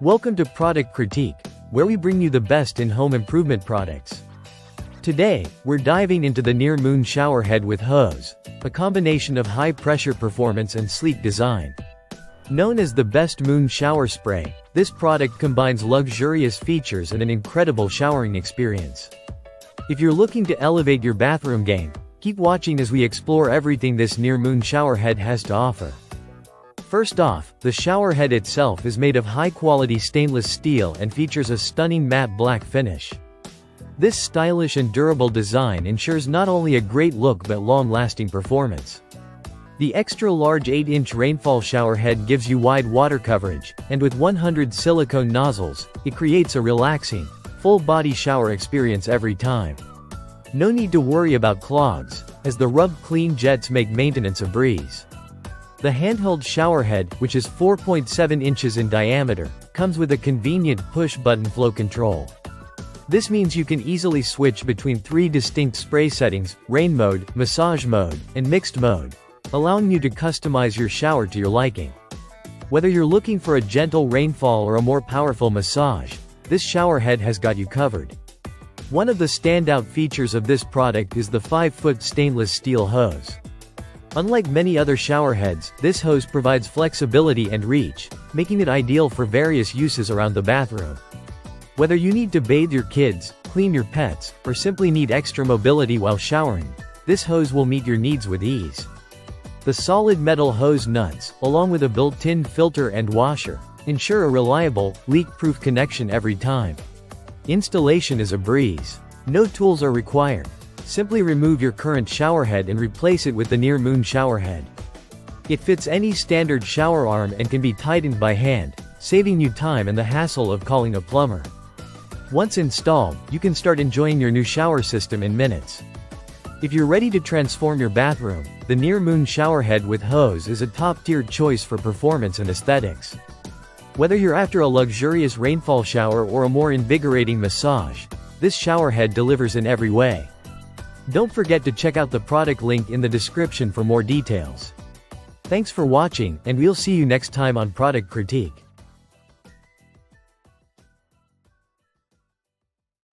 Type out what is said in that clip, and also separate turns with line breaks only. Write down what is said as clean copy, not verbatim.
Welcome to Product Critique, where we bring you the best in home improvement products. Today, we're diving into the NearMoon shower head with hose, a combination of high-pressure performance and sleek design. Known as the best moon shower spray, this product combines luxurious features and an incredible showering experience. If you're looking to elevate your bathroom game, keep watching as we explore everything this NearMoon shower head has to offer. First off, the shower head itself is made of high-quality stainless steel and features a stunning matte black finish. This stylish and durable design ensures not only a great look but long-lasting performance. The extra-large 8-inch rainfall shower head gives you wide water coverage, and with 100 silicone nozzles, it creates a relaxing, full-body shower experience every time. No need to worry about clogs, as the rub-clean jets make maintenance a breeze. The handheld shower head, which is 4.7 inches in diameter, comes with a convenient push-button flow control. This means you can easily switch between 3 distinct spray settings: rain mode, massage mode, and mixed mode, allowing you to customize your shower to your liking. Whether you're looking for a gentle rainfall or a more powerful massage, this shower head has got you covered. One of the standout features of this product is the 5-foot stainless steel hose. Unlike many other shower heads, this hose provides flexibility and reach, making it ideal for various uses around the bathroom. Whether you need to bathe your kids, clean your pets, or simply need extra mobility while showering, this hose will meet your needs with ease. The solid metal hose nuts, along with a built-in filter and washer, ensure a reliable, leak-proof connection every time. Installation is a breeze. No tools are required. Simply remove your current shower head and replace it with the NearMoon shower head. It fits any standard shower arm and can be tightened by hand, saving you time and the hassle of calling a plumber. Once installed, you can start enjoying your new shower system in minutes. If you're ready to transform your bathroom, the NearMoon shower head with hose is a top-tier choice for performance and aesthetics. Whether you're after a luxurious rainfall shower or a more invigorating massage, this shower head delivers in every way. Don't forget to check out the product link in the description for more details. Thanks for watching, and we'll see you next time on Product Critique.